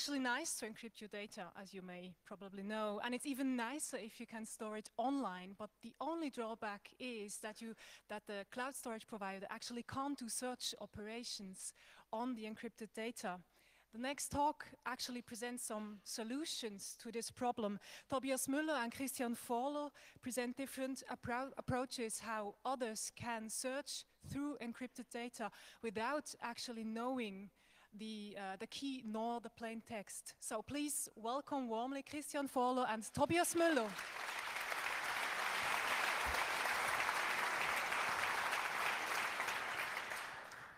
actually nice to encrypt your data, as you may probably know, and it's even nicer if you can store it online, but the only drawback is that the cloud storage provider actually can't do search operations on the encrypted data. The next talk actually presents some solutions to this problem. Tobias Müller and Christian Fahler present different approaches how others can search through encrypted data without actually knowing the key nor the plain text. So please welcome warmly Christian Fahler and Tobias Müller.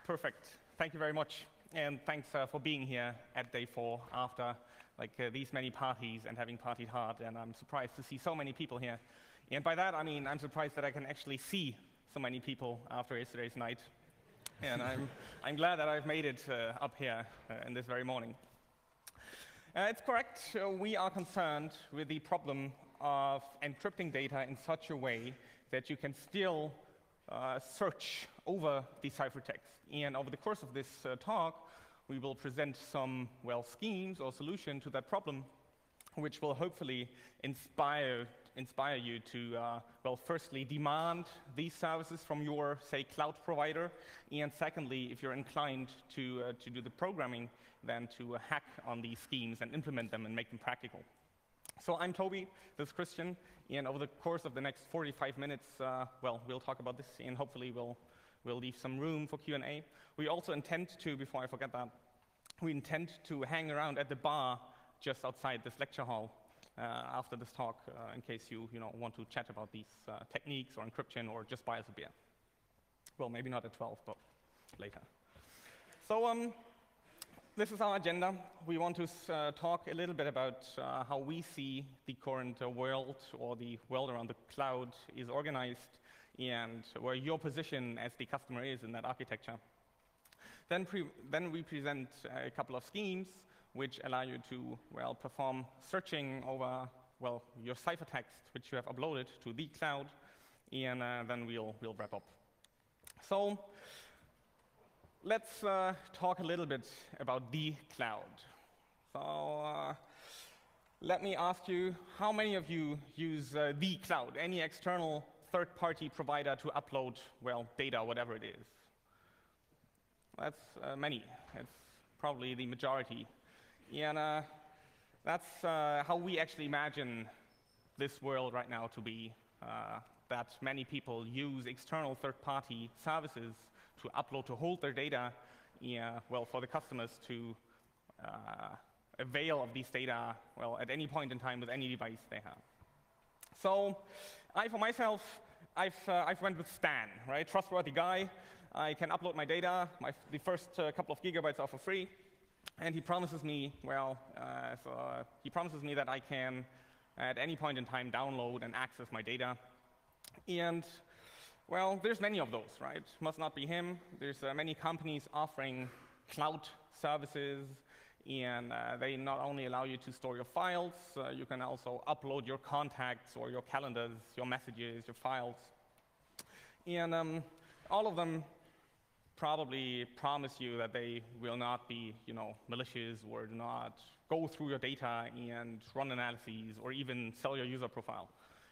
Perfect. Thank you very much. And thanks for being here at day 4 after these many parties and having partied hard. And I'm surprised to see so many people here. And by that, I mean, I'm surprised that I can actually see so many people after yesterday's night. And I'm glad that I've made it up here in this very morning. It's correct. We are concerned with the problem of encrypting data in such a way that you can still search over the ciphertext. And over the course of this talk, we will present some, schemes or solution to that problem, which will hopefully inspire you to, firstly, demand these services from your, say, cloud provider, and secondly, if you're inclined to do the programming, then to hack on these schemes and implement them and make them practical. So I'm Toby, this is Christian, and over the course of the next 45 minutes, we'll talk about this, and hopefully we'll leave some room for Q&A. We also intend to, before I forget that, we intend to hang around at the bar just outside this lecture hall after this talk, in case you want to chat about these techniques or encryption or just buy us a beer. Well, maybe not at 12, but later. So this is our agenda. We want to talk a little bit about how we see the current world or the world around the cloud is organized and where your position as the customer is in that architecture. Then we present a couple of schemes which allow you to, perform searching over, your ciphertext, which you have uploaded to the cloud, and then we'll wrap up. So let's talk a little bit about the cloud. So let me ask you, how many of you use the cloud, any external third-party provider to upload, data, whatever it is? That's many. It's probably the majority. And that's how we actually imagine this world right now to be, that many people use external third-party services to upload, to hold their data, for the customers to avail of these data, at any point in time with any device they have. So for myself, I've went with Stan, right? Trustworthy guy. I can upload my data. The first couple of gigabytes are for free. And he promises me, he promises me that I can, at any point in time, download and access my data. And, there's many of those, right? Must not be him. There's many companies offering cloud services, and they not only allow you to store your files, you can also upload your contacts or your calendars, your messages, your files. And all of them probably promise you that they will not be, malicious or do not go through your data and run analyses or even sell your user profile.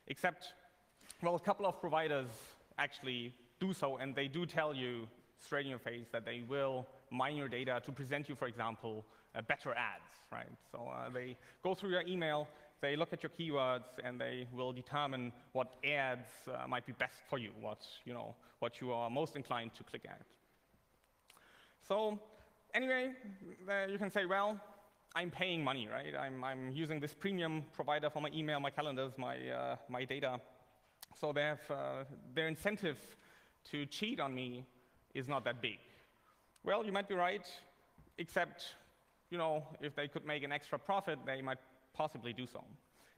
Except, a couple of providers actually do so, and they do tell you straight in your face that they will mine your data to present you, for example, better ads, right? So they go through your email, they look at your keywords, and they will determine what ads might be best for you, what you are most inclined to click at. So anyway, you can say, I'm paying money, right? I'm using this premium provider for my email, my calendars, my data. So their incentive to cheat on me is not that big. Well, you might be right, except, if they could make an extra profit, they might possibly do so.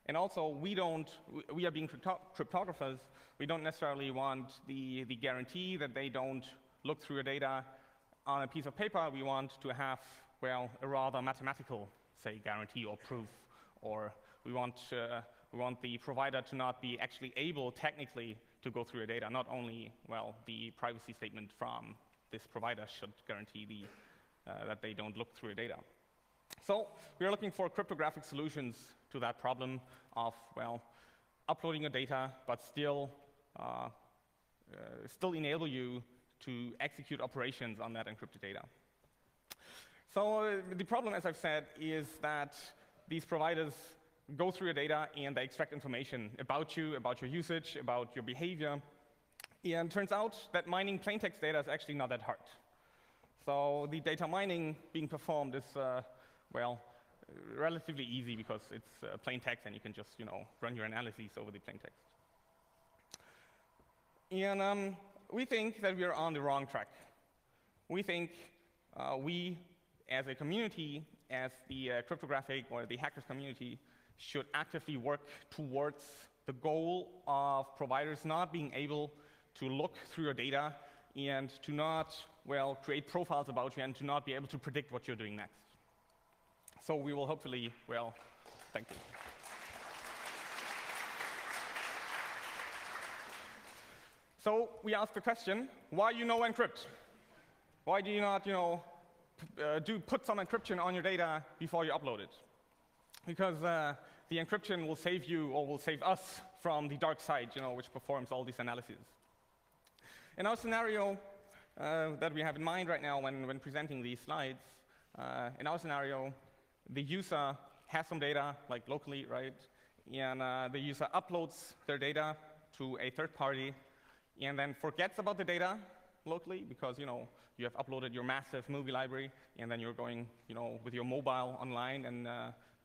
And also, we are being cryptographers, we don't necessarily want the guarantee that they don't look through your data on a piece of paper. We want to have, a rather mathematical, say, guarantee or proof, or we want the provider to not be actually able, technically, to go through your data. Not only, the privacy statement from this provider should guarantee that they don't look through your data. So we are looking for cryptographic solutions to that problem of, well, uploading your data, but still enable you to execute operations on that encrypted data. So the problem, as I've said, is that these providers go through your data and they extract information about you, about your usage, about your behavior. And it turns out that mining plain text data is actually not that hard. So the data mining being performed is, well, relatively easy because it's plain text and you can just, run your analyses over the plain text. And we think that we are on the wrong track. We think we, as a community, as the cryptographic or the hackers community, should actively work towards the goal of providers not being able to look through your data and to not, well, create profiles about you and to not be able to predict what you're doing next. So we will hopefully, well, thank you. So we ask the question, why you know Encrypt? Why do you not, put some encryption on your data before you upload it? Because the encryption will save you, or will save us, from the dark side, which performs all these analyses. In our scenario that we have in mind right now when presenting these slides, in our scenario, the user has some data, like locally, right? And the user uploads their data to a third party and then forgets about the data locally because, you have uploaded your massive movie library and then you're going, with your mobile online and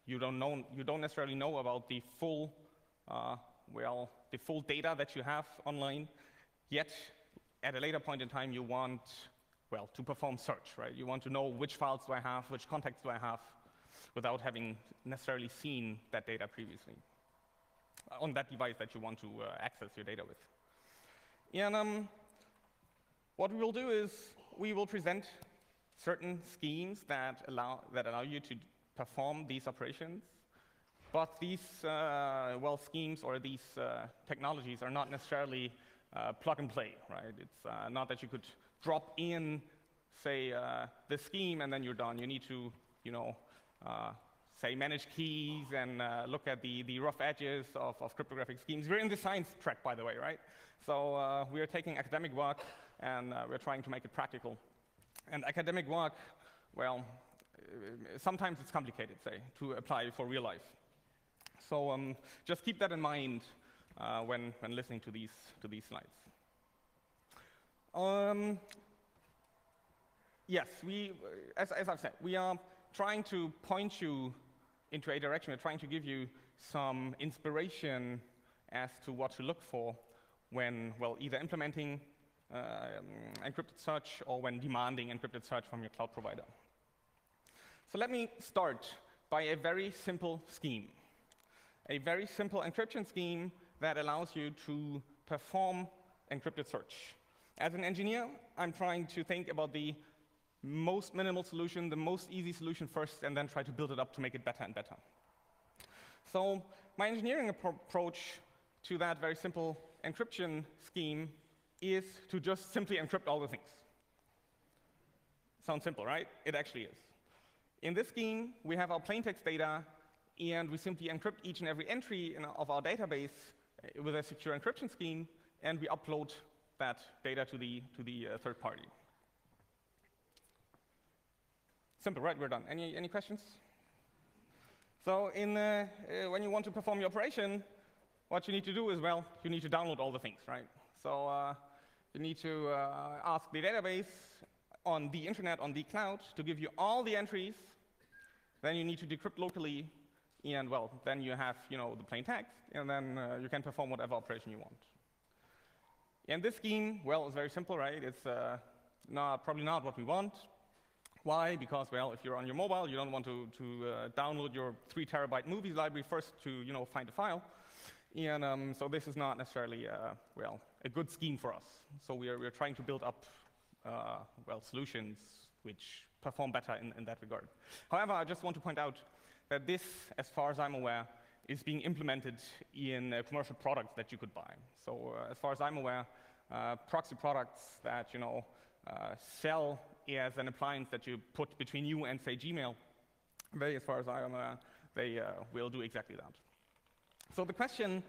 you don't necessarily know about the full, the full data that you have online. Yet, at a later point in time, you want, well, to perform search, right? You want to know which files do I have, which contacts do I have, without having necessarily seen that data previously on that device that you want to access your data with. And what we will do is we will present certain schemes that allow you to perform these operations, but these schemes or these technologies are not necessarily plug and play, right? It's not that you could drop in, say, the scheme and then you're done. You need to, say, manage keys and look at the rough edges of cryptographic schemes. We're in the science track, by the way, right? So we are taking academic work and we're trying to make it practical. And academic work, well, sometimes it's complicated, say, to apply for real life. So just keep that in mind when listening to these slides. Yes, as I've said, we are trying to point you into a direction. We're trying to give you some inspiration as to what to look for when, well, either implementing encrypted search or when demanding encrypted search from your cloud provider. So let me start by a very simple scheme. A very simple encryption scheme that allows you to perform encrypted search. As an engineer, I'm trying to think about the most minimal solution, the most easy solution first, and then try to build it up to make it better and better. So my engineering approach to that very simple encryption scheme is to just simply encrypt all the things. Sounds simple, right? It actually is. In this scheme, we have our plaintext data, and we simply encrypt each and every entry of our database with a secure encryption scheme, and we upload that data to the third party. Simple, right? We're done. Any questions? So when you want to perform your operation, what you need to do is, well, you need to download all the things, right? So you need to ask the database on the internet, on the cloud, to give you all the entries. Then you need to decrypt locally, and, well, then you have, the plain text, and then you can perform whatever operation you want. And this scheme, well, is very simple, right? It's probably not what we want. Why? Because, well, if you're on your mobile, you don't want to download your 3 terabyte movies library first to, find a file. And so this is not necessarily, a good scheme for us. So we're trying to build up, solutions which perform better in that regard. However, I just want to point out that this, as far as I'm aware, is being implemented in commercial products that you could buy. So as far as I'm aware, proxy products that, sell as an appliance that you put between you and, say, Gmail as far as I am aware, they will do exactly that. So the question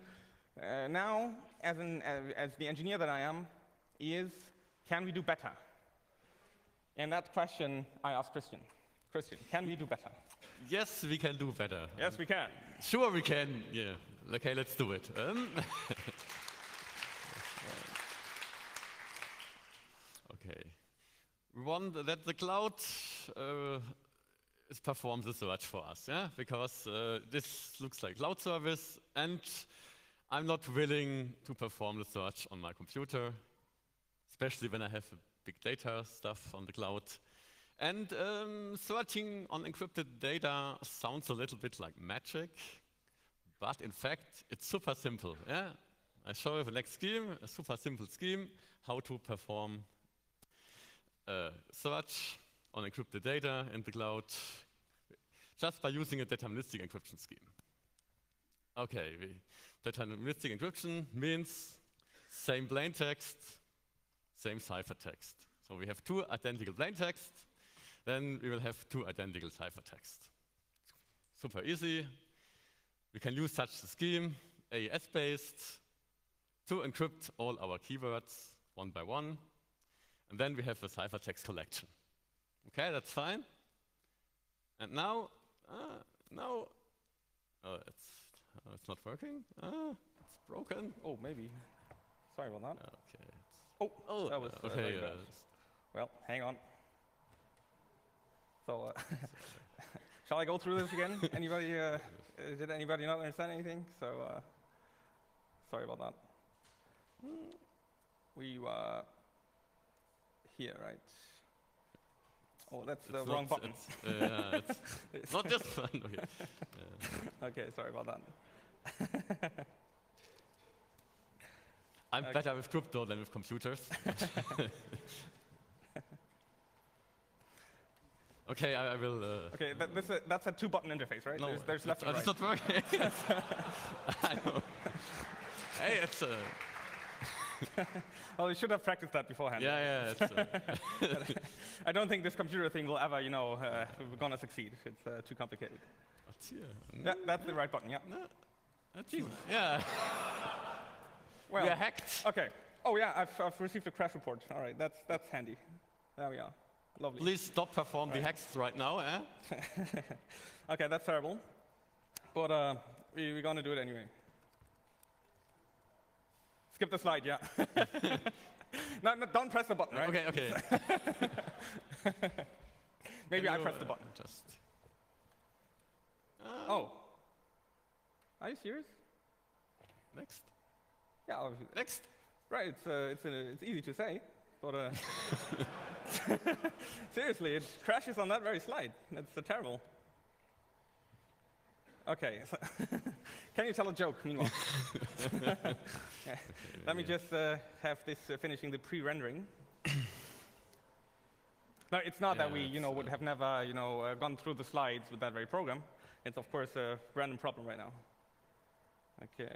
now, as the engineer that I am, is, can we do better? And that question I asked Christian. Christian, can we do better? Yes, we can do better. Yes, we can. Sure, we can. Yeah. Okay, let's do it. Okay. We want that the cloud performs the search for us, yeah? Because this looks like cloud service, and I'm not willing to perform the search on my computer, especially when I have big data stuff on the cloud. And searching on encrypted data sounds a little bit like magic, but in fact, it's super simple, yeah? I show you the next scheme, a super simple scheme, how to perform search on encrypted data in the cloud just by using a deterministic encryption scheme. Okay, deterministic encryption means same plaintext, same ciphertext. So we have two identical plaintext, then we will have two identical ciphertext. Super easy. We can use such a scheme, AES-based, to encrypt all our keywords one by one. And then we have a ciphertext collection. Okay, that's fine. And now, it's not working. It's broken. Oh, maybe. Sorry about that. Okay. That was okay. very bad. Well, hang on. So, shall I go through this again? Anybody? Did anybody not understand anything? So, sorry about that. We were here, right? Oh, that's the wrong button. It's not this one. Okay. Okay, sorry about that. I'm better with crypto than with computers. Okay, I will. Okay, that's a two-button interface, right? No, there's left and right. It's not working. I know. Hey, it's. Well, you should have practiced that beforehand. Yeah. I don't think this computer thing will ever, we're gonna succeed. It's too complicated. That's the right button, yeah. No, that's yeah. Well, we are hacked. Okay. Oh yeah, I've received a crash report. All right, that's handy. There we are. Lovely. Please stop perform the hacks right now, eh? Okay, that's terrible. But we're gonna do it anyway. Skip the slide, yeah. No, don't press the button, right? Okay. Maybe I press the button. Just. Oh. Are you serious? Next. Yeah. Next. Right. It's easy to say, but seriously, it crashes on that very slide. It's terrible. Okay. So can you tell a joke meanwhile? Let me just have this finishing the pre-rendering. No, it's not that we, would have never, gone through the slides with that very program. It's of course a random problem right now. Okay.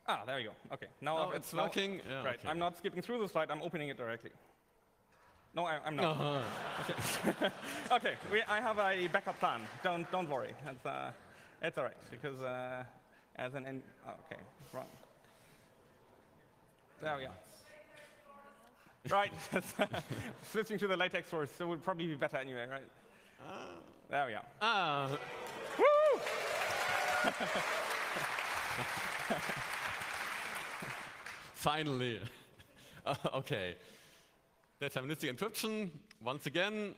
Ah, there you go. Okay. Now it's working. Yeah, right. Okay. I'm not skipping through the slide. I'm opening it directly. No, I'm not. Okay. Okay. I have a backup plan. Don't worry. It's all right because okay, wrong. There we are. Right. Switching to the latex source, so it would probably be better anyway, right? There we are. Woo! Finally. Okay. Deterministic encryption. Once again,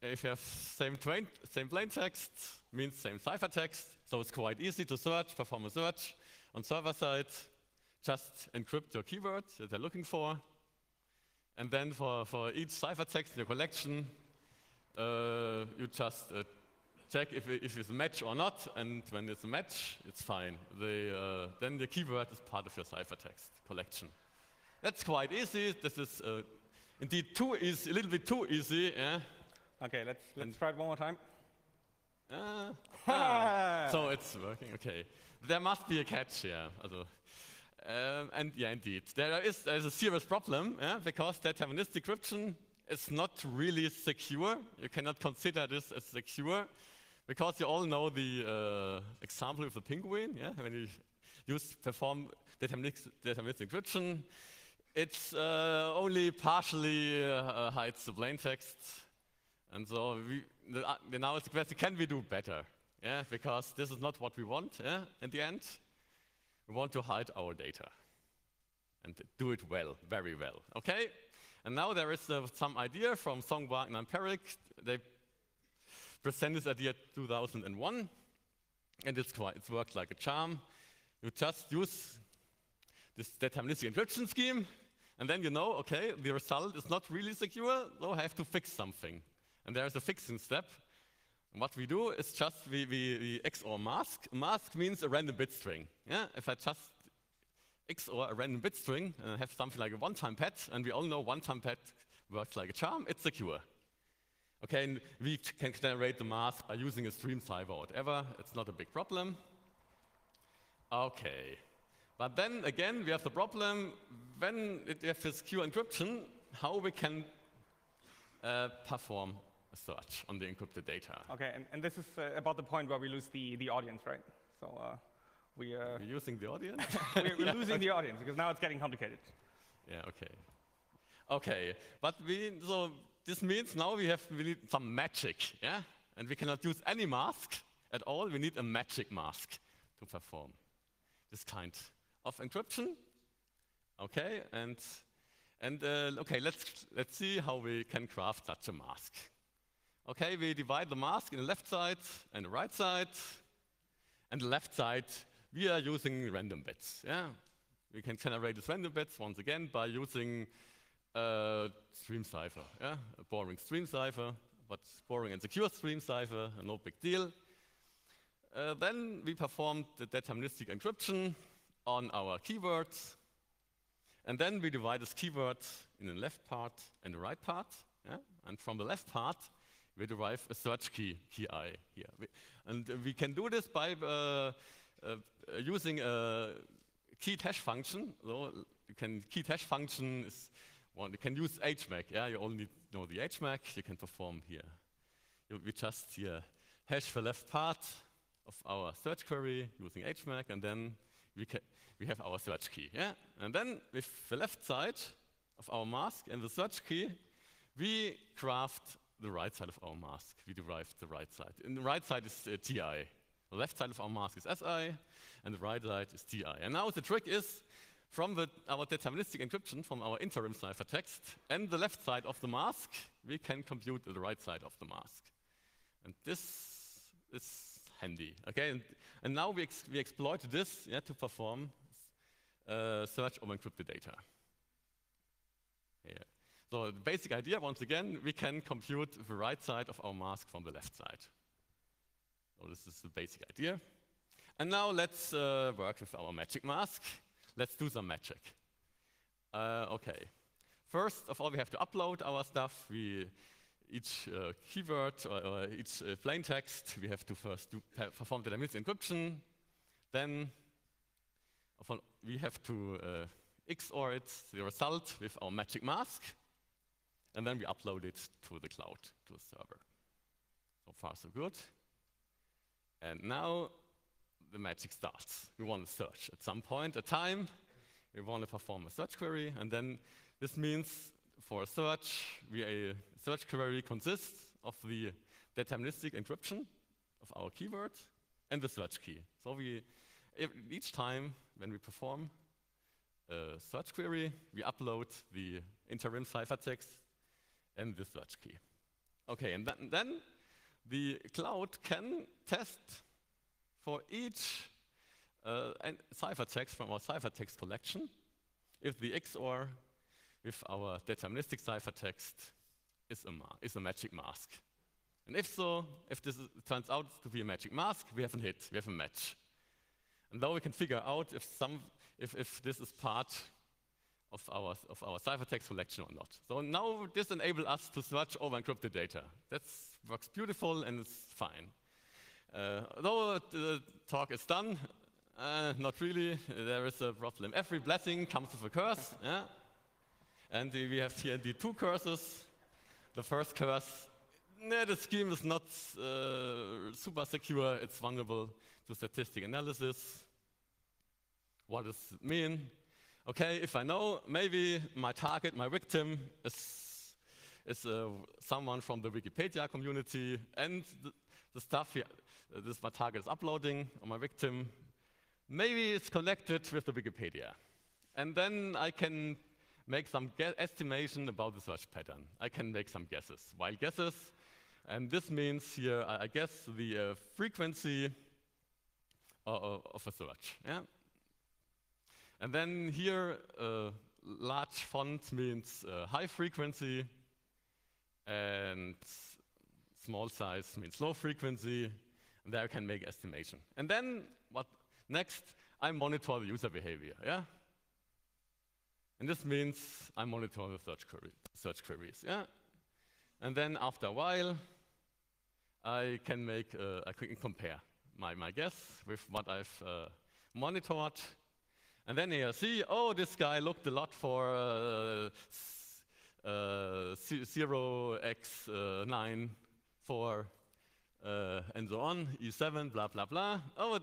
if you have same plaintext, means same ciphertext. So it's quite easy to search, perform a search on server side. Just encrypt your keywords that they're looking for. And then for each ciphertext in your collection, you just check if it's a match or not. And when it's a match, it's fine. Then the keyword is part of your ciphertext collection. That's quite easy. This is indeed a little bit too easy. Yeah? Okay, let's try it one more time. So it's working. Okay, there must be a catch here. And yeah, indeed, there's a serious problem because deterministic encryption is not really secure. You cannot consider this as secure Because you all know the example of the penguin, yeah? When you perform deterministic encryption, it's only partially hides the plain text. And so now it's the question, can we do better? Yeah, because this is not what we want, yeah, in the end. We want to hide our data and do it well, very well, okay? And now there is some idea from Song, Wagner, and Perrick. They presented this idea 2001, and it worked like a charm. You just use this deterministic encryption scheme, and then you know, okay, the result is not really secure, so I have to fix something. And there's a fixing step. And what we do is just we XOR mask. Mask means a random bit string. Yeah? If I just XOR a random bit string and I have something like a one-time pad, and we all know one-time pad works like a charm, it's secure. Okay, and we can generate the mask by using a stream cipher or whatever. It's not a big problem. Okay, but then again, we have the problem when we have this secure encryption, how we can perform a search on the encrypted data. Okay, and this is about the point where we lose the audience, right? So we're using the audience? we're losing the audience because now it's getting complicated. Yeah, okay. Okay, but so this means now we need some magic, yeah? And we cannot use any mask at all. We need a magic mask to perform this kind of encryption. Okay, and okay, let's see how we can craft such a mask. Okay, we divide the mask in the left side and the right side. And the left side, we are using random bits. Yeah, we can generate these random bits once again by using stream cipher. Yeah, a boring stream cipher, but boring and secure stream cipher, no big deal. Then we performed the deterministic encryption on our keywords. And then we divide this keyword in the left part and the right part. Yeah? And from the left part, we derive a search key I here. And we can do this by using a key hash function. So key hash function is one. You can use HMAC. Yeah, you only know the HMAC. You can perform here. We just here hash the left part of our search query using HMAC, and then we have our search key. Yeah, and then with the left side of our mask and the search key, we craft the right side of our mask. We derive the right side. And the right side is TI. The left side of our mask is SI, and the right side is TI. And now the trick is, from our deterministic encryption, from our interim ciphertext, and the left side of the mask, we can compute the right side of the mask. And this is handy. Okay, and now we exploit this to perform search over encrypted data. Here. So the basic idea, once again, we can compute the right side of our mask from the left side. So this is the basic idea. And now let's work with our magic mask. Let's do some magic. Okay. First of all, we have to upload our stuff. Each keyword or each plain text, we have to first perform the deterministic encryption. Then we have to XOR it, the result, with our magic mask. And then we upload it to the cloud, to the server. So far, so good. And now the magic starts. We want to search at some point, a time. We want to perform a search query. And then this means for a search, a search query consists of the deterministic encryption of our keyword and the search key. So each time when we perform a search query, we upload the interim ciphertext and the search key. Okay, and then the cloud can test for each ciphertext from our ciphertext collection if the XOR with our deterministic ciphertext is a magic mask. And if so, if this turns out to be a magic mask, we have a hit, we have a match. And now we can figure out if this is part of our ciphertext collection or not. So now this enables us to search over encrypted data. That works beautiful and it's fine. Though the talk is done, not really. There is a problem. Every blessing comes with a curse. Yeah? And we have here the two curses. The first curse, the scheme is not super secure. It's vulnerable to statistic analysis. What does it mean? Okay, if I know maybe my target, my victim is someone from the Wikipedia community, and the stuff here, this my target is uploading, or my victim, maybe it's connected with the Wikipedia. And then I can make some estimation about the search pattern. I can make some guesses, wild guesses. And this means here, I guess, the frequency of a search. Yeah? And then here, large font means high frequency, and small size means low frequency. And there I can make estimation. And then, what next? I monitor the user behavior. Yeah? And this means I monitor the search queries. Yeah? And then after a while, I can make I can compare my guess with what I've monitored. And then here, see, oh, this guy looked a lot for 0x9 for and so on, E7, blah, blah, blah. Oh,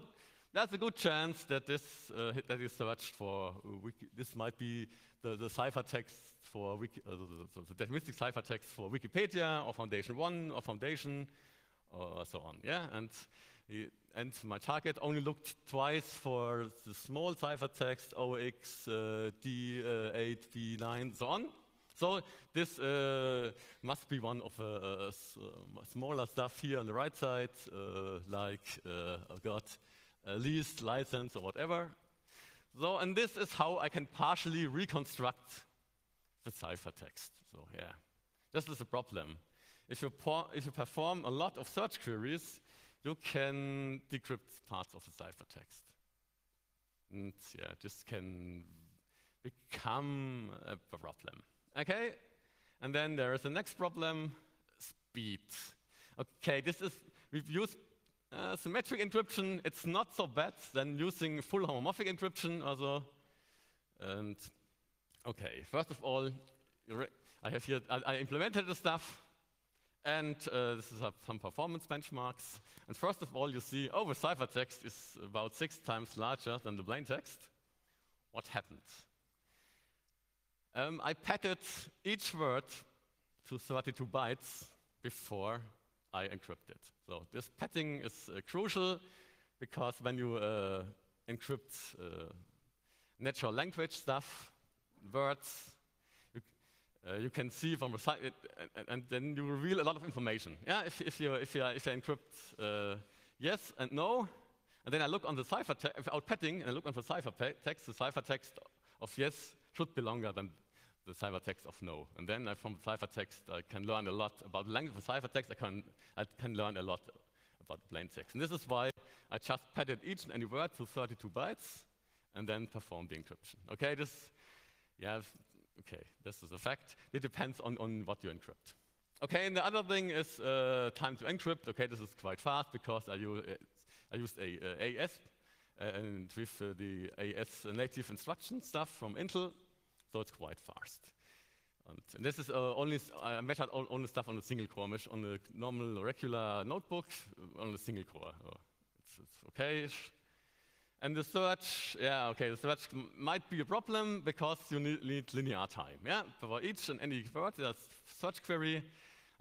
there's a good chance that this that is searched for, this might be the ciphertext for, the deterministic ciphertext for Wikipedia, or Foundation 1, or Foundation, or so on, yeah? And my target only looked twice for the small ciphertext, OX, D8, D9, so on. So this must be one of smaller stuff here on the right side, like least license or whatever. So, and this is how I can partially reconstruct the ciphertext. So yeah, this is a problem. If you perform a lot of search queries, you can decrypt parts of the ciphertext. And yeah, this can become a problem. Okay, and then there is the next problem, speed. Okay, we've used symmetric encryption. It's not so bad than using full homomorphic encryption also. And okay, first of all, I implemented the stuff, and this is some performance benchmarks. And first of all, you see, oh, the ciphertext is about 6 times larger than the plain text. What happened? I padded each word to 32 bytes before I encrypted. So this padding is crucial, because when you encrypt natural language stuff, words, you can see from the side, and then you reveal a lot of information. Yeah, if you encrypt yes and no, and then I look on the ciphertext without padding, and I look on the ciphertext of yes should be longer than the ciphertext of no. And then from the ciphertext, I can learn a lot about the language of the ciphertext. I can learn a lot about plain text. And this is why I just padded each and any word to 32 bytes, and then perform the encryption. Okay, this is a fact. It depends on what you encrypt. Okay, and the other thing is time to encrypt. Okay, this is quite fast, because I used AES, and with the AES native instruction stuff from Intel. So it's quite fast. And this is I measured only stuff on a single core, on a normal, regular notebook, on a single core. It's okay. And the search, the search might be a problem, because you need linear time. Yeah, for each and any word, there's search query.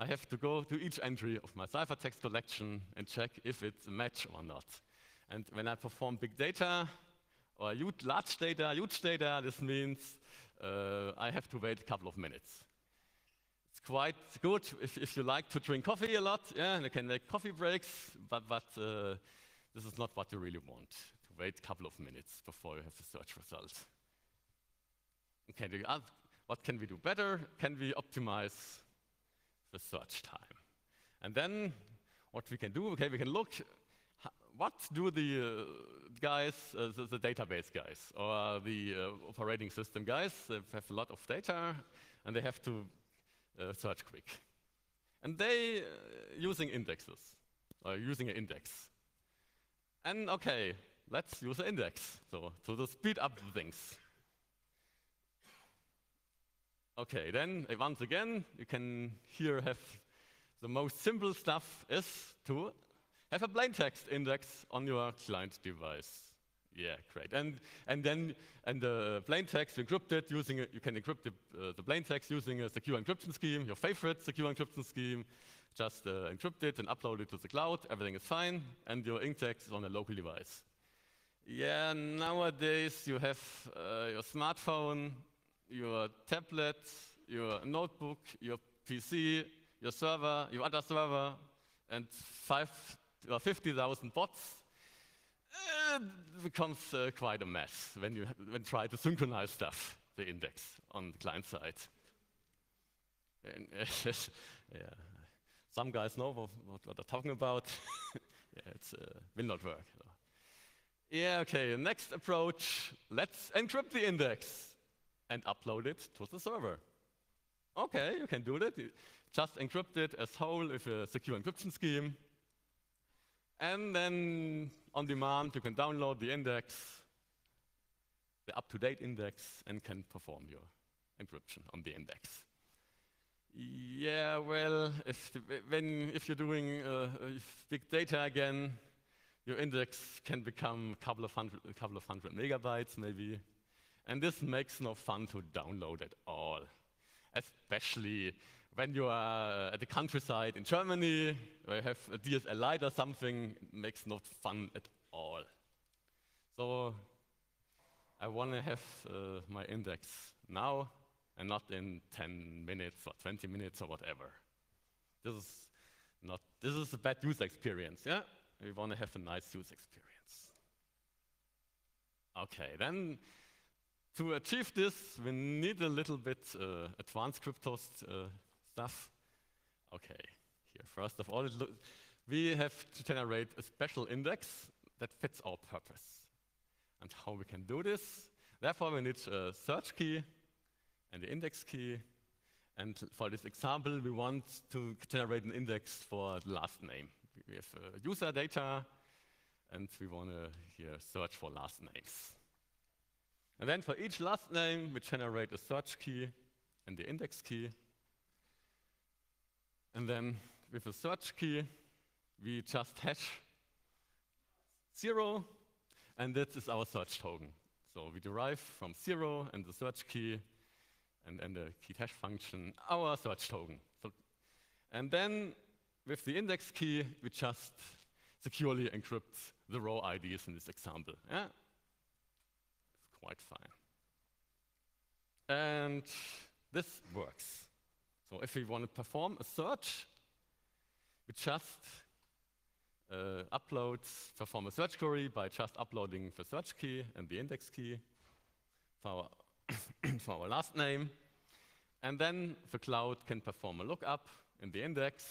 I have to go to each entry of my ciphertext collection and check if it's a match or not. And when I perform big data, or large data, huge data, this means I have to wait a couple of minutes. It's quite good if you like to drink coffee a lot, yeah, and you can make coffee breaks, but this is not what you really want, to wait a couple of minutes before you have the search result. Okay, what can we do better? Can we optimize the search time? And then what we can do, okay, we can look, what do the guys, the database guys, or the operating system guys, they have a lot of data, and they have to search quick. And they using indexes, or using an index. And okay, let's use an index, so to speed up things. Okay, then once again, you can here have the most simple stuff is to have a plain text index on your client device. Yeah, great. And the plain text encrypted using you can encrypt the plain text using a secure encryption scheme, your favorite secure encryption scheme. Just encrypt it and upload it to the cloud. Everything is fine, and your ink text is on a local device. Yeah, nowadays you have your smartphone, your tablet, your notebook, your PC, your server, your other server, and 50,000 bots. It becomes quite a mess when you try to synchronize stuff, the index on the client side. And, yeah. Some guys know what I'm talking about. Yeah, it will not work. Yeah, okay, next approach. Let's encrypt the index and upload it to the server. Okay, you can do that. You just encrypt it as whole with a secure encryption scheme. And then on demand, you can download the index, the up-to-date index, and can perform your encryption on the index. Yeah, well, if you're doing big data again, your index can become a couple of hundred megabytes maybe, and this makes no fun to download at all. Especially when you are at the countryside in Germany, where you have a DSL light or something, it makes no fun at all. So I want to have my index now, and not in 10 minutes or 20 minutes or whatever. This is a bad user experience, yeah? We want to have a nice user experience. Okay, then to achieve this, we need a little bit advanced crypto stuff. Okay, here, first of all, we have to generate a special index that fits our purpose. And how we can do this? Therefore, we need a search key and the index key. And for this example, we want to generate an index for the last name. We have user data, and we want to here search for last names. And then for each last name, we generate a search key and the index key. And then with a search key, we just hash 0, and this is our search token. So we derive from 0 and the search key and the key hash function, our search token. So, and then with the index key, we just securely encrypt the row IDs in this example. Yeah? It's quite fine. And this works. So if we want to perform a search, we just perform a search query by just uploading the search key and the index key for our last name. And then the cloud can perform a lookup in the index.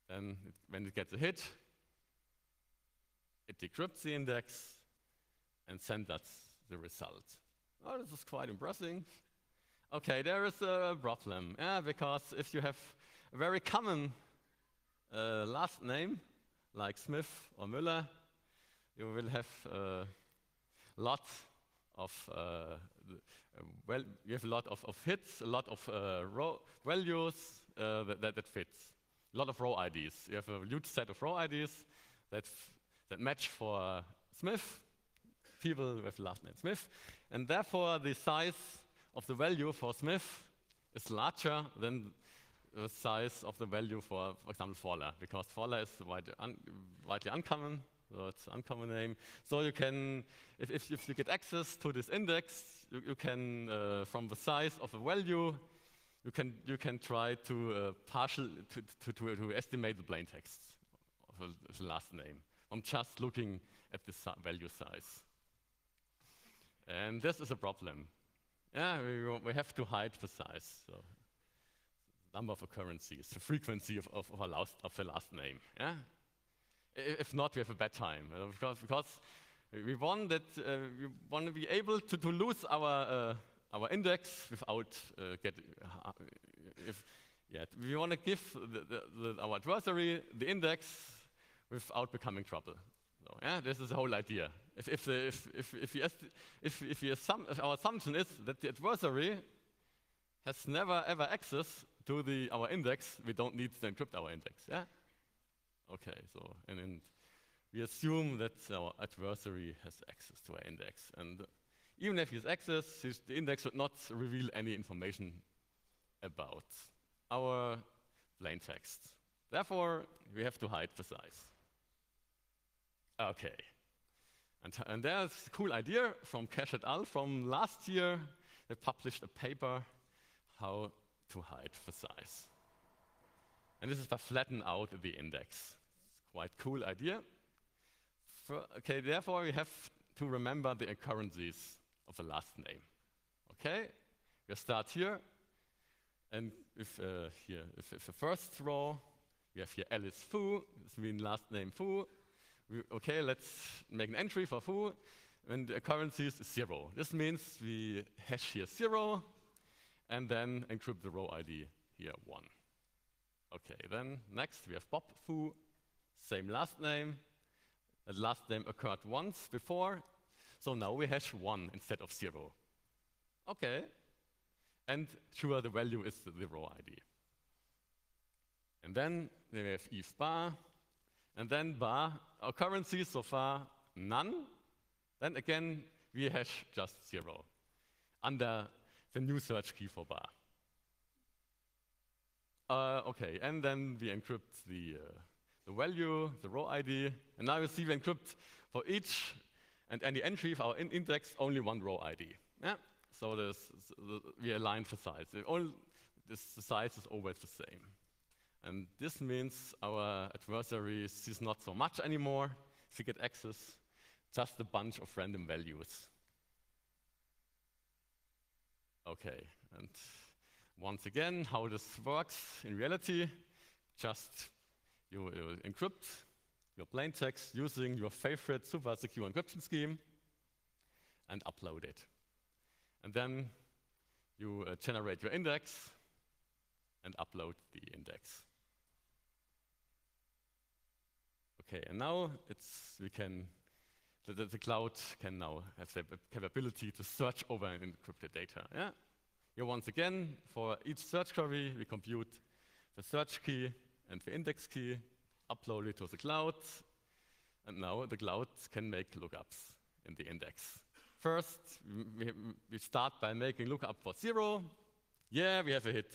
And when it gets a hit, it decrypts the index and sends us the result. Oh, this is quite impressive. Okay, there is a problem. Yeah, because if you have a very common last name, like Smith or Müller, you will have a lot of you have a lot of hits, a lot of row values that fits. A lot of row IDs. You have a huge set of row IDs that match for Smith, people with the last name Smith, and therefore the size of the value for Smith is larger than the size of the value for example, Fowler, because Fowler is widely uncommon, so it's an uncommon name. So you can, if you get access to this index, you can, from the size of a value, you can try to to estimate the plain text of the last name. I'm just looking at the value size, and this is a problem. Yeah, we have to hide the size. So, number of occurrences, the frequency of the last name. Yeah? If not, we have a bad time because we want to be able to lose our index without we want to give our adversary the index without becoming trouble. So, yeah, this is the whole idea. If our assumption is that the adversary has never ever access to our index, we don't need to encrypt our index. Yeah. Okay. So and we assume that our adversary has access to our index, and even if he has access, the index should not reveal any information about our plain text. Therefore, we have to hide the size. Okay. And there's a cool idea from Cash et al. From last year. They published a paper how to hide the size. And this is to flatten out the index. Quite cool idea. Okay, therefore we have to remember the occurrences of the last name. Okay, we start here, and if the first row, we have here Alice Fu, this means last name Fu. Okay, let's make an entry for Fu, and the occurrences is 0. This means we hash here 0, and then encrypt the row ID here 1. Okay, then next we have Bob Fu, same last name. The last name occurred once before, so now we hash 1 instead of 0. Okay, and sure, the value is the row ID. And then we have Eve bar, and then bar, occurrences so far, none. Then again, we hash just 0 under the new search key for bar. Okay, and then we encrypt the value, the row ID, and now you see we encrypt for each and any entry of our index only one row ID. Yeah? So we align the size. The size is always the same. And this means our adversary sees not so much anymore if we get access, just a bunch of random values. Okay, and once again, how this works in reality, just you encrypt your plain text using your favorite super secure encryption scheme and upload it. And then you generate your index and upload the index. Okay, and now the cloud can now have the capability to search over encrypted data. Yeah? Here once again, for each search query, we compute the search key and the index key, upload it to the cloud, and now the cloud can make lookups in the index. First, we start by making lookup for 0. Yeah, we have a hit.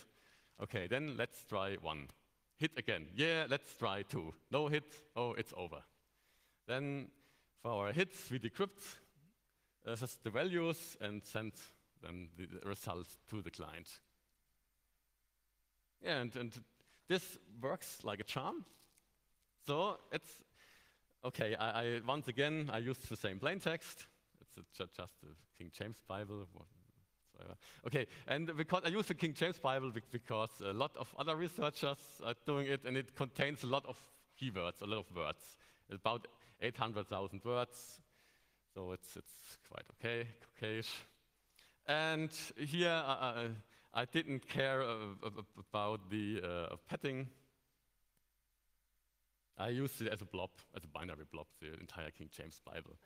Okay, then let's try 1. Hit again. Yeah, let's try 2. No hit. Oh, it's over. Then for our hits, we decrypt the values and send then the results to the client. Yeah, and this works like a charm. So it's okay. Once again, I use the same plain text. It's just the King James Bible. Okay, and because I use the King James Bible because a lot of other researchers are doing it, and it contains a lot of keywords, a lot of words, about 800,000 words. So it's quite okay-ish. And here I didn't care about the padding. I used it as a blob, as a binary blob, the entire King James Bible.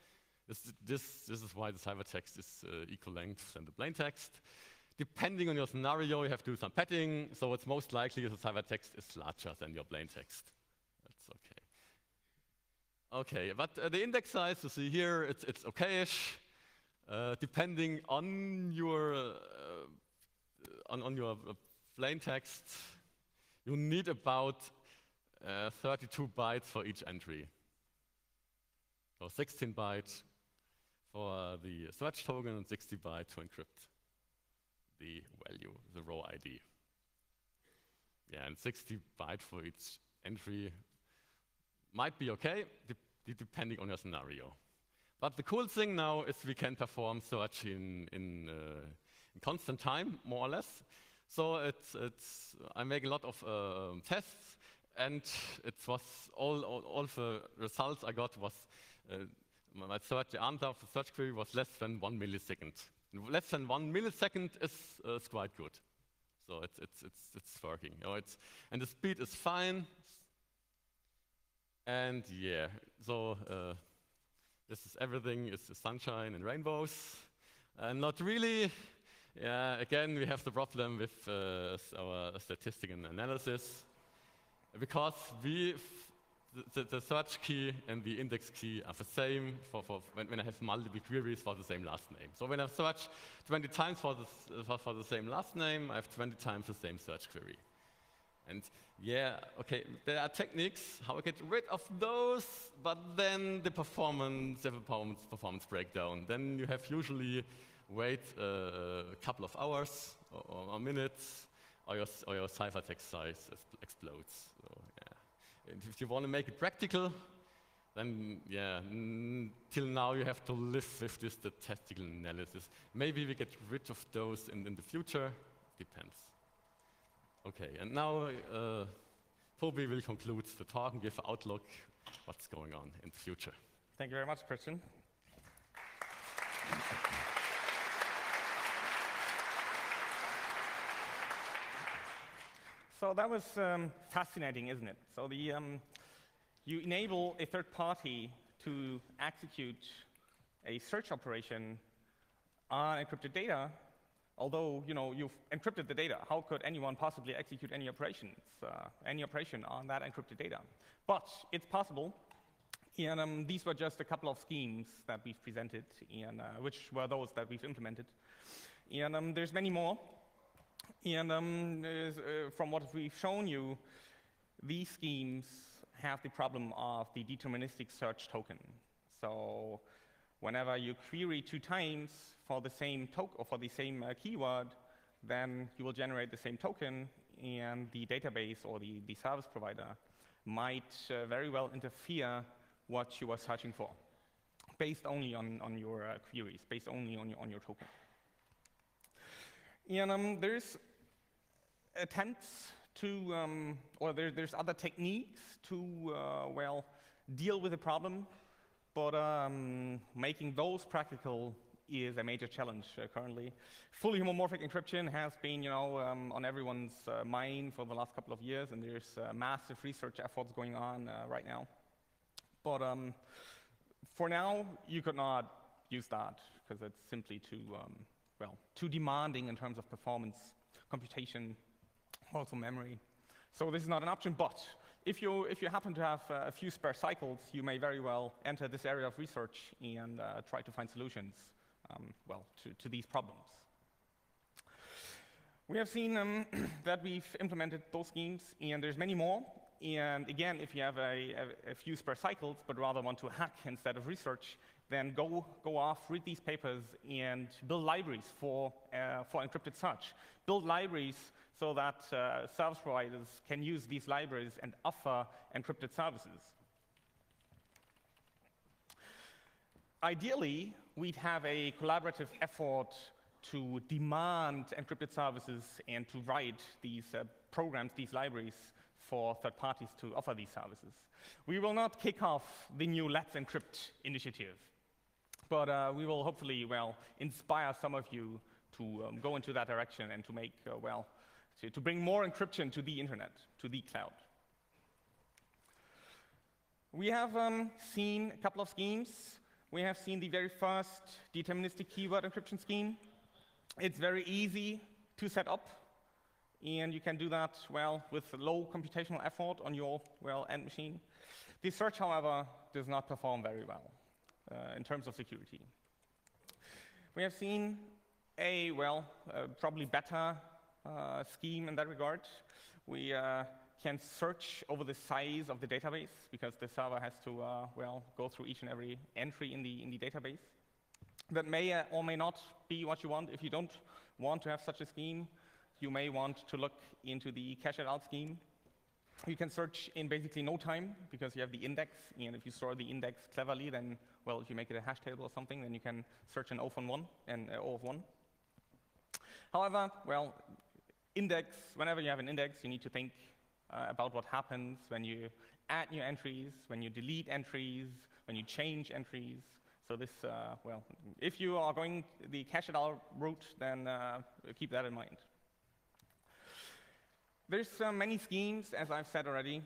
This is why the ciphertext is equal length than the plain text. Depending on your scenario, you have to do some padding, so it's most likely the ciphertext is larger than your plain text. That's okay. Okay, but the index size, you see here, it's okay-ish. Depending on your plain text, you need about 32 bytes for each entry. So 16 bytes for the search token and 60 bytes to encrypt the value, the row ID. Yeah, and 60 bytes for each entry might be okay, depending on your scenario. But the cool thing now is we can perform search in constant time, more or less. So I make a lot of tests, and it was all the results I got was my search, the answer of the search query was less than 1 millisecond. Less than 1 millisecond is quite good. So it's working. You know, and the speed is fine. And yeah, so this is everything is sunshine and rainbows. Not really. Yeah, again, we have the problem with our statistical analysis, because the search key and the index key are the same for when I have multiple queries for the same last name. So when I search 20 times for the same last name, I have 20 times the same search query. And yeah, okay, there are techniques how I get rid of those, but then the performance breakdown. Then you have usually wait a couple of hours or minutes, or your ciphertext size explodes. So, yeah. And if you want to make it practical, then yeah, till now you have to live with this statistical analysis. Maybe we get rid of those in the future. Depends. Okay, and now Toby will conclude the talk and give an outlook what's going on in the future. Thank you very much, Christian. So that was fascinating, isn't it? So you enable a third party to execute a search operation on encrypted data, although you've encrypted the data. How could anyone possibly execute any operation on that encrypted data? But it's possible, and these were just a couple of schemes that we've presented, and which were those that we've implemented. And there's many more. And from what we've shown you, these schemes have the problem of the deterministic search token. So whenever you query 2 times for the same token or for the same keyword, then you will generate the same token, and the database or the service provider might very well interfere what you are searching for, based only on your queries, based only on your token. And there's attempts to, or there's other techniques to, well, deal with the problem, but making those practical is a major challenge currently. Fully homomorphic encryption has been, on everyone's mind for the last couple of years, and there's massive research efforts going on right now. But for now, you could not use that because it's simply too demanding in terms of performance, computation, also memory. So this is not an option, but if you happen to have a few spare cycles, you may very well enter this area of research and try to find solutions, to these problems. We have seen that we've implemented those schemes, and there's many more. And again, if you have a few spare cycles, but rather want to hack instead of research, then go off, read these papers, and build libraries for encrypted search. Build libraries so that service providers can use these libraries and offer encrypted services. Ideally, we'd have a collaborative effort to demand encrypted services and to write these programs, these libraries, for third parties to offer these services. We will not kick off the new Let's Encrypt initiative, but we will hopefully, inspire some of you to go into that direction and to make, to bring more encryption to the internet, to the cloud. We have seen a couple of schemes. We have seen the very first deterministic keyword encryption scheme. It's very easy to set up, and you can do that, with low computational effort on your, end machine. The search, however, does not perform very well in terms of security. We have seen a, probably better scheme in that regard. We can search over the size of the database because the server has to, go through each and every entry in the database. That may or may not be what you want. If you don't want to have such a scheme, you may want to look into the cache-it-out scheme. You can search in basically no time because you have the index, and if you store the index cleverly, then, if you make it a hash table or something, then you can search an O of 1. However, index, whenever you have an index, you need to think about what happens when you add new entries, when you delete entries, when you change entries. So this, if you are going the cache-it-out route, then keep that in mind. There's many schemes, as I've said already.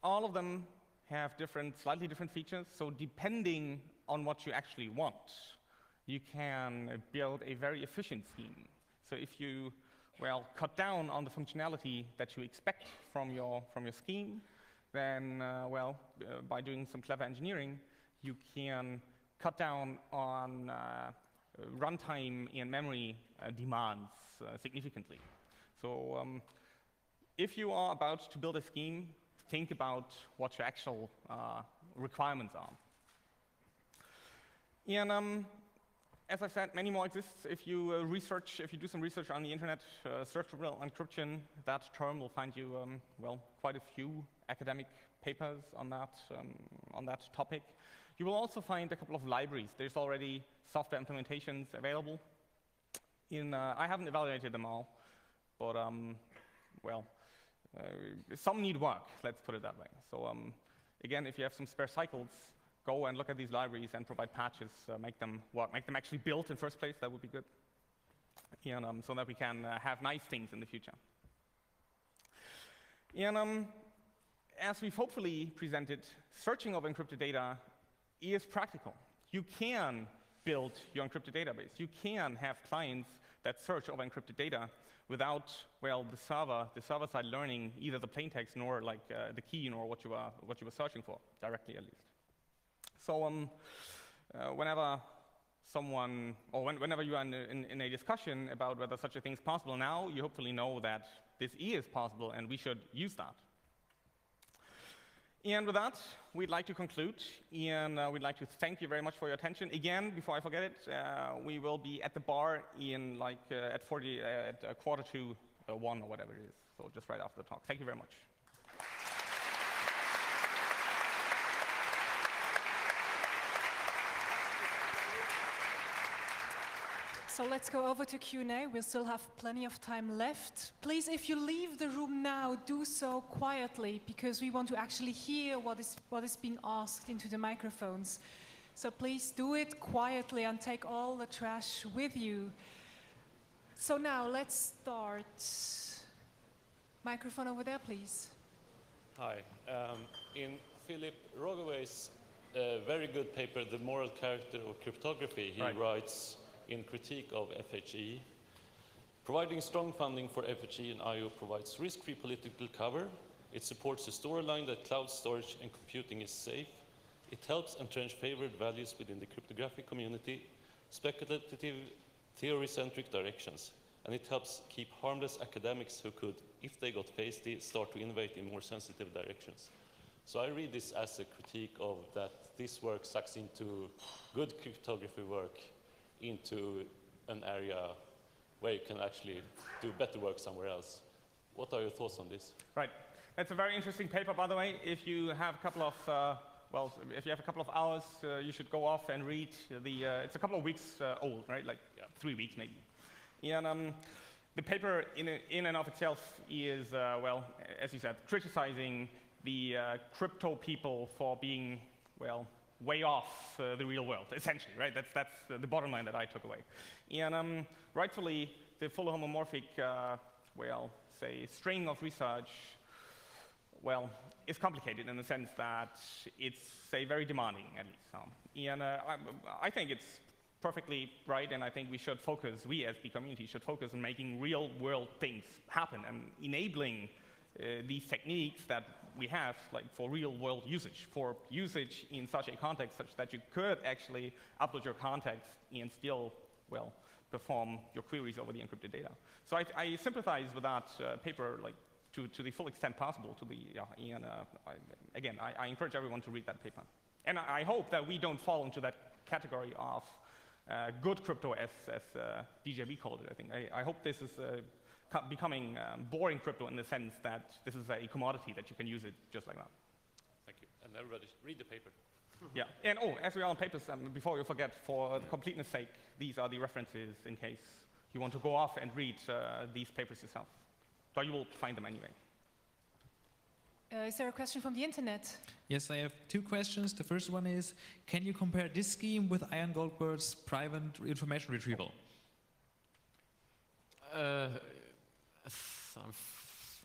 All of them have slightly different features. So depending on what you actually want, you can build a very efficient scheme. So if you, well, cut down on the functionality that you expect from your scheme, then, by doing some clever engineering, you can cut down on runtime and memory demands significantly. So if you are about to build a scheme, think about what your actual requirements are. And as I said, many more exist. If you do some research on the internet, Searchable encryption, that term will find you, quite a few academic papers on that topic. You will also find a couple of libraries. There's already software implementations available. I haven't evaluated them all, but some need work, let's put it that way. So again, if you have some spare cycles, go and look at these libraries and provide patches, make them work, make them actually built in first place. That would be good, and so that we can have nice things in the future. And as we've hopefully presented, searching of encrypted data is practical. You can build your encrypted database. You can have clients that search over encrypted data without, the server side learning either the plaintext nor the key nor what you were searching for directly, at least. So whenever someone, or whenever you are in a discussion about whether such a thing is possible now, you hopefully know that this is possible and we should use that. And with that, we'd like to conclude, and we'd like to thank you very much for your attention. Again, before I forget it, we will be at the bar in at 1:45 or whatever it is, so just right after the talk. Thank you very much. So let's go over to Q&A. We'll still have plenty of time left. Please, if you leave the room now, do so quietly, because we want to actually hear what is being asked into the microphones. So please do it quietly and take all the trash with you. So now let's start. Microphone over there, please. Hi. In Philip Rogoway's very good paper, The Moral Character of Cryptography, he writes, in critique of FHE, providing strong funding for FHE and IO provides risk-free political cover. It supports the storyline that cloud storage and computing is safe. It helps entrench favored values within the cryptographic community, speculative, theory-centric directions. And it helps keep harmless academics who could, if they got feisty, start to innovate in more sensitive directions. So I read this as a critique of that this work sucks into good cryptography work into an area where you can actually do better work somewhere else. What are your thoughts on this? Right. That's a very interesting paper, by the way. If you have a couple of, if you have a couple of hours, you should go off and read the, it's a couple of weeks old, right? 3 weeks maybe. And the paper in and of itself is, as you said, criticizing the crypto people for being, way off the real world, essentially, right? That's the bottom line that I took away. And rightfully, the full homomorphic, say, string of research, is complicated in the sense that it's, say, very demanding, at least. And I think it's perfectly right, and I think we should focus, we as the community should focus on making real-world things happen and enabling these techniques that we have, for real-world usage, for usage in such a context such that you could actually upload your context and still, perform your queries over the encrypted data. So I sympathize with that paper, to the full extent possible. I encourage everyone to read that paper. And I hope that we don't fall into that category of good crypto, as DJB called it, I think. I hope this is becoming boring crypto in the sense that this is a commodity that you can use it just like that. Thank you. And everybody, read the paper. Yeah. And as we are on papers, before you forget, for completeness sake, these are the references in case you want to go off and read these papers yourself. So you will find them anyway. Is there a question from the internet? Yes, I have 2 questions. The first one is, can you compare this scheme with Ian Goldberg's private information retrieval?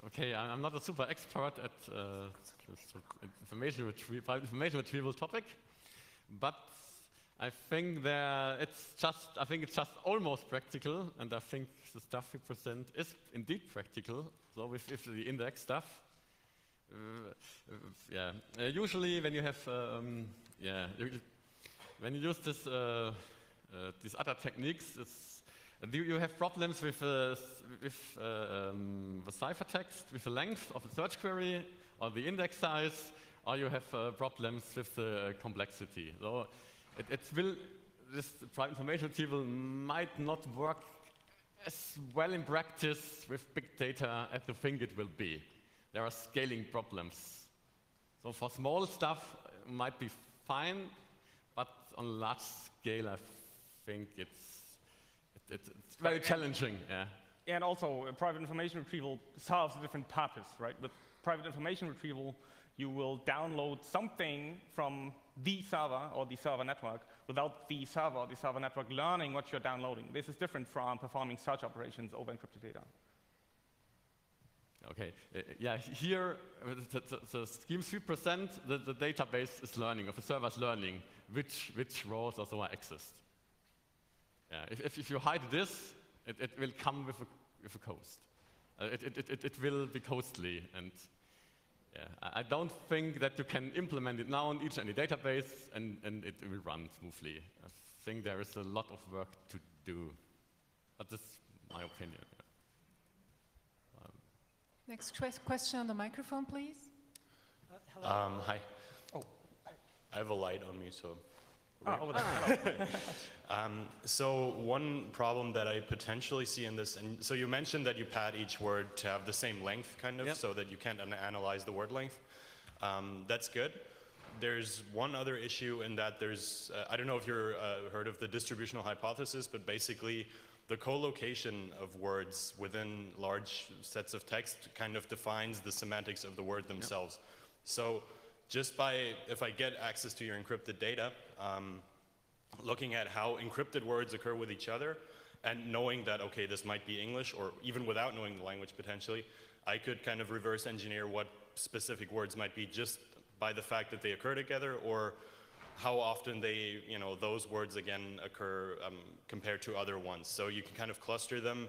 Okay, I'm not a super expert at private information retrieval topic, but I think it's just almost practical, and I think the stuff we present is indeed practical. So with the index stuff, usually when you have when you use these other techniques, you have problems with the ciphertext, with the length of the search query, or the index size, or you have problems with the complexity. So this private information retrieval might not work as well in practice with big data as you think it will be. There are scaling problems. So for small stuff, it might be fine, but on large scale, I think it's very challenging. Yeah. And also, private information retrieval solves a different purpose, right? With private information retrieval, you will download something from the server or the server network without the server or the server network learning what you're downloading. This is different from performing search operations over encrypted data. Okay, here the schemes we present, the database is learning, or the server is learning which rows or so are accessed. Yeah, if you hide this, it will come with a cost. It will be costly, and I don't think that you can implement it now in each and any database and it will run smoothly. I think there is a lot of work to do, but that's my opinion. Next question on the microphone, please. Hello. Hi. Oh. I have a light on me, so. Over there. So one problem that I potentially see in this, and so you mentioned that you pad each word to have the same length, kind of, Yep. so that you can't analyze the word length. That's good. There's one other issue in that there's, I don't know if you've heard of the distributional hypothesis, but basically the co-location of words within large sets of text kind of defines the semantics of the word themselves. Yep. So just if I get access to your encrypted data, looking at how encrypted words occur with each other, and knowing that, okay, this might be English, or even without knowing the language potentially, I could kind of reverse engineer what specific words might be just by the fact that they occur together, or how often they, those words again occur compared to other ones. So you can kind of cluster them,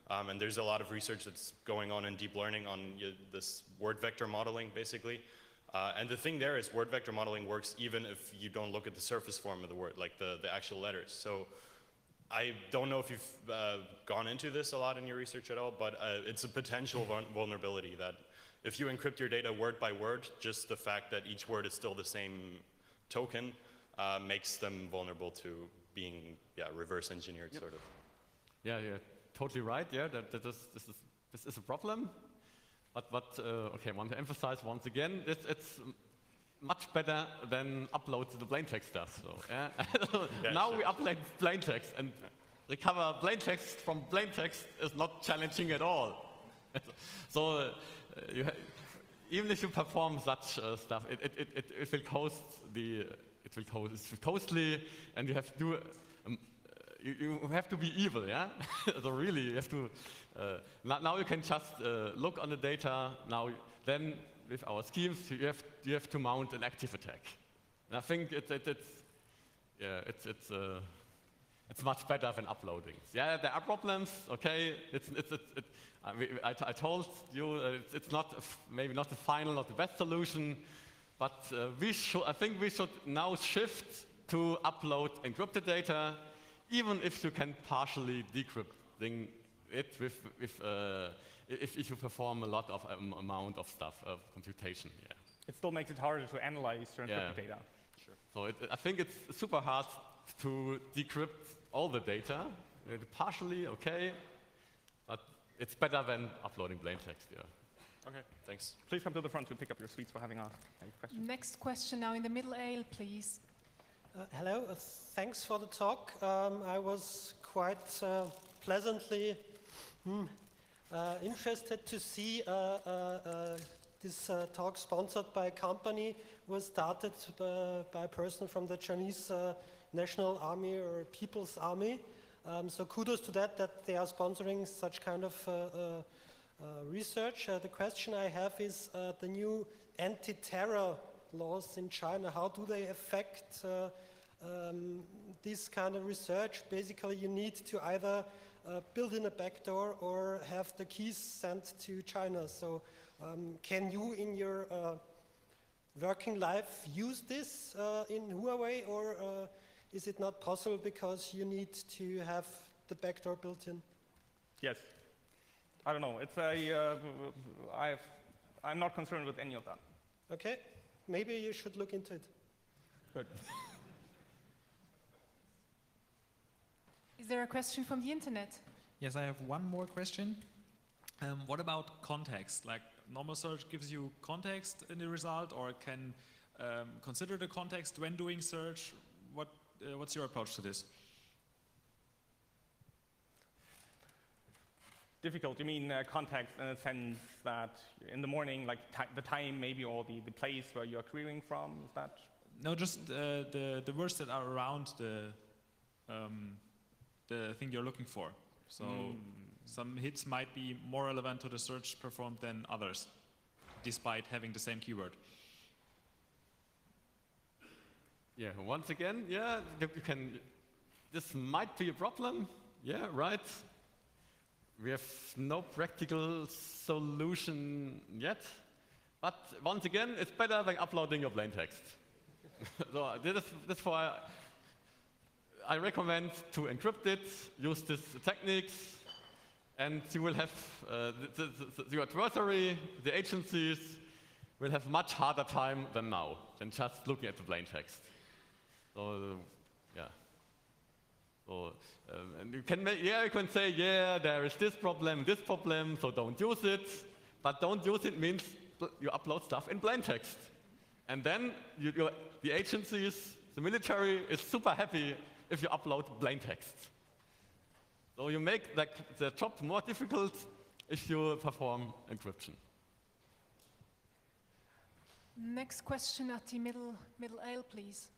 and there's a lot of research that's going on in deep learning on this word vector modeling, basically. And the thing there is word vector modeling works even if you don't look at the surface form of the word, like the actual letters. So I don't know if you've gone into this a lot in your research at all, but it's a potential vulnerability that if you encrypt your data word by word, just the fact that each word is still the same token makes them vulnerable to being reverse engineered, sort of. Yeah, you're totally right. Yeah, this is a problem. But okay, I want to emphasize once again, it's much better than upload to the plain text stuff. So now we upload plain text, and recover plain text from plain text is not challenging at all. So even if you perform such stuff, it will cost it's costly, and you have to do. You have to be evil, yeah. So really, you have to. Now you can just look on the data. Then with our schemes, you have to mount an active attack. And I think it's much better than uploading. Yeah, there are problems. Okay, I told you it's not maybe not the final, not the best solution, but I think we should now shift to upload encrypted data, even if you can partially decrypt it if you perform a lot of amount of stuff of computation. Yeah. It still makes it harder to analyze your encrypted data. Sure. So I think it's super hard to decrypt all the data. Partially, okay, but it's better than uploading plain text. Yeah. Okay, thanks. Please come to the front to pick up your sweets for having a question. Next question now in the middle aisle, please. Hello, thanks for the talk. I was quite pleasantly interested to see this talk sponsored by a company was started by a person from the Chinese National Army or People's Army. So kudos to that they are sponsoring such kind of research. The question I have is the new anti-terror laws in China, how do they affect this kind of research, basically you need to either build in a backdoor or have the keys sent to China. So can you in your working life use this in Huawei, or is it not possible because you need to have the backdoor built in? Yes. I don't know. It's I'm not concerned with any of that. Okay. Maybe you should look into it. Good. Is there a question from the internet? Yes, I have one more question. What about context? Like normal search gives you context in the result, or can consider the context when doing search. What's your approach to this? Difficult. You mean context in the sense that in the morning, like the time maybe, or the place where you're querying from? Is that? No, just the words that are around the thing you're looking for. So some hits might be more relevant to the search performed than others, despite having the same keyword. Yeah, once again, yeah, you can. This might be a problem. Yeah, right. We have no practical solution yet. But once again, it's better than uploading your plain text. So this is why I recommend to encrypt it, use these techniques, and you will have your adversary, the agencies, will have much harder time than now, than just looking at the plain text. So, yeah. So, and you can say, yeah, there is this problem, so don't use it. But don't use it means you upload stuff in plain text. And then the agencies, the military is super happy if you upload plain text. So you make the job more difficult if you perform encryption. Next question at the middle aisle, please.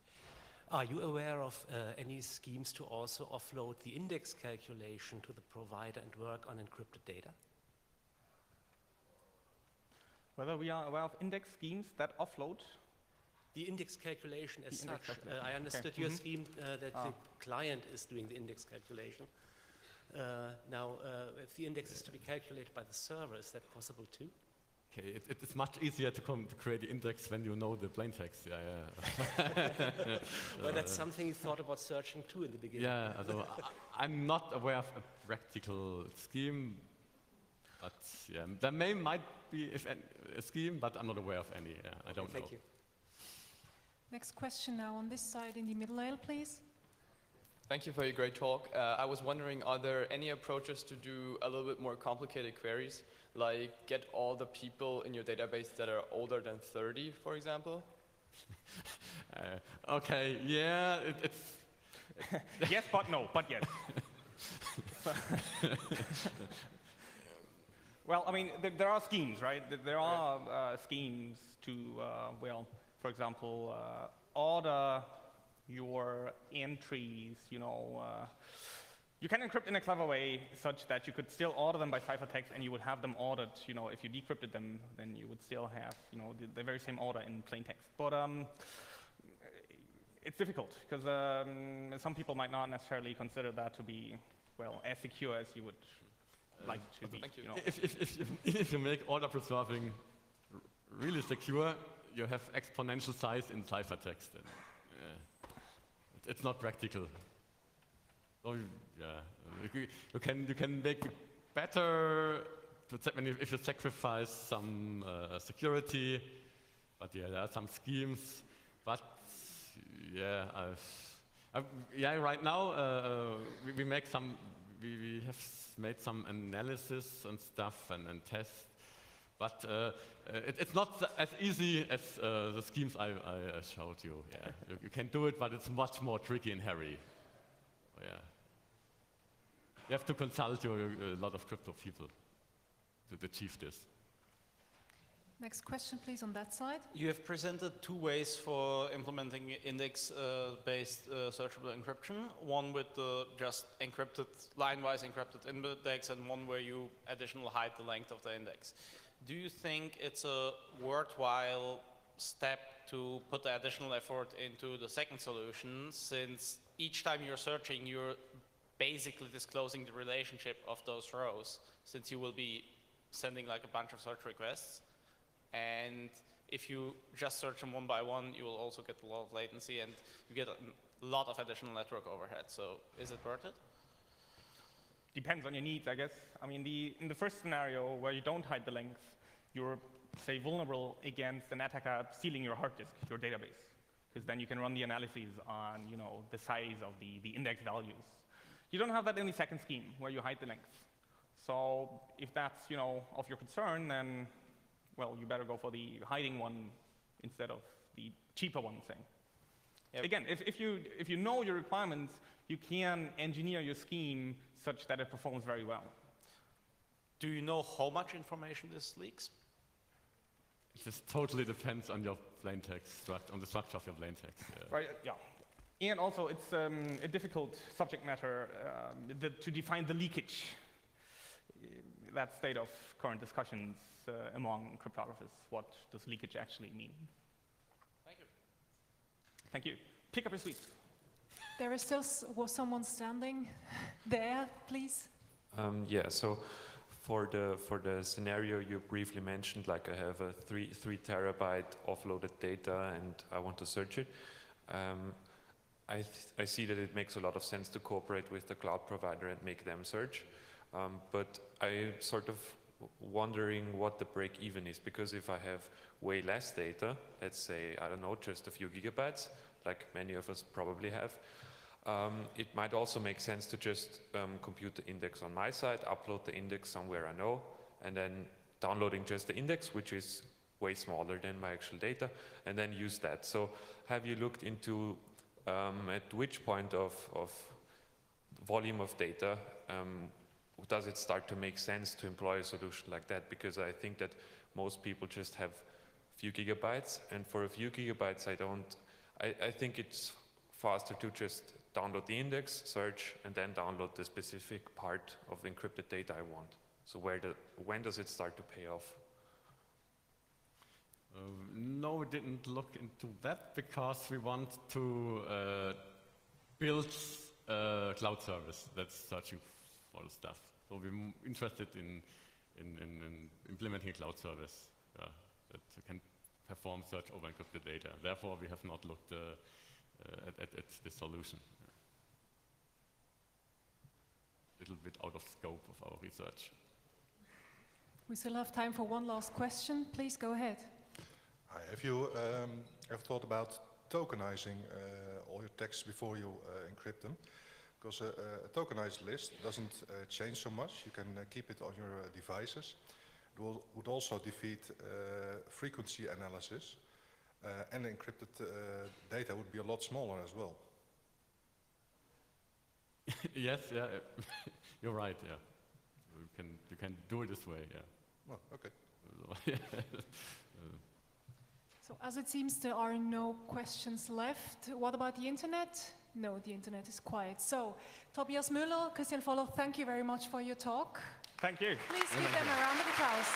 Are you aware of any schemes to also offload the index calculation to the provider and work on encrypted data? Whether we are aware of index schemes that offload? The index calculation as such. I understood Okay. your scheme that the client is doing the index calculation. Now, if the index is to be calculated by the server, is that possible too? Okay, it's much easier to create the index when you know the plain text. Yeah. Well, that's something you thought about searching too in the beginning. Yeah, so I'm not aware of a practical scheme, but yeah, there might be a scheme, but I'm not aware of any. Yeah, I don't know. Thank you. Next question now on this side in the middle aisle, please. Thank you for your great talk. I was wondering, are there any approaches to do a little bit more complicated queries, like get all the people in your database that are older than 30, for example? Okay, yeah, it's... Yes, but no, but yes. Well, I mean, there are schemes, right? There are schemes to, well, for example, order your entries, you know. You can encrypt in a clever way such that you could still order them by ciphertext, and you would have them ordered, you know, if you decrypted them, then you would still have, you know, the very same order in plain text. But it's difficult, because some people might not necessarily consider that to be, well, as secure as you would like to be. Thank you. You know. If you make order preserving really secure, you have exponential size in ciphertext. And, it's not practical. So yeah, you can make it better if you sacrifice some security. But yeah, there are some schemes. But yeah, right now we have made some analysis and stuff and tests. But it's not as easy as the schemes I showed you. Yeah, you can do it, but it's much more tricky and hairy. Yeah, you have to consult a lot of crypto people to achieve this. Next question, please, on that side. You have presented two ways for implementing index-based searchable encryption. One with the just encrypted, line-wise encrypted index, and one where you additionally hide the length of the index. Do you think it's a worthwhile step to put the additional effort into the second solution, since each time you're searching, you're basically disclosing the relationship of those rows, since you will be sending like a bunch of search requests. And if you just search them one by one, you will also get a lot of latency and you get a lot of additional network overhead. So is it worth it? Depends on your needs, I guess. I mean, in the first scenario where you don't hide the length, you're, say, vulnerable against an attacker stealing your hard disk, your database, because then you can run the analyses on, the size of the index values. You don't have that in the second scheme where you hide the length. So if that's, of your concern, then, well, you better go for the hiding one instead of the cheaper one thing. Yep. Again, if you know your requirements, you can engineer your scheme such that it performs very well. Do you know how much information this leaks? It just totally depends on your plaintext, on the structure of your plaintext. Yeah. Right, yeah. And also, it's a difficult subject matter to define the leakage. That state of current discussions among cryptographers. What does leakage actually mean? Thank you. Thank you. Pick up your sweets. There is still someone standing there, please. Yeah, so for the scenario you briefly mentioned, like I have a 3 terabyte offloaded data and I want to search it. I see that it makes a lot of sense to cooperate with the cloud provider and make them search. But I'm sort of wondering what the break even is, because if I have way less data, let's say, I don't know, just a few gigabytes, like many of us probably have, it might also make sense to just compute the index on my side, upload the index somewhere I know, and then downloading just the index, which is way smaller than my actual data, and then use that. So have you looked into at which point of volume of data does it start to make sense to employ a solution like that? Because I think that most people just have a few gigabytes, and for a few gigabytes I think it's faster to just download the index, search, and then download the specific part of the encrypted data I want. So when does it start to pay off? No, we didn't look into that because we want to build a cloud service that's searching for the stuff. So we're interested in implementing a cloud service that can perform search over encrypted data. Therefore, we have not looked at the solution. A little bit out of scope of our research. We still have time for one last question. Please go ahead. Hi, have you ever thought about tokenizing all your texts before you encrypt them? Because a tokenized list doesn't change so much. You can keep it on your devices. It would also defeat frequency analysis, and encrypted data would be a lot smaller as well. Yes, yeah, you're right. Yeah, you can do it this way. Yeah. Well, okay. So as it seems there are no questions left, what about the internet? No, the internet is quiet. So Tobias Müller, Christian Voller, thank you very much for your talk. Thank you. Please give them a round of applause.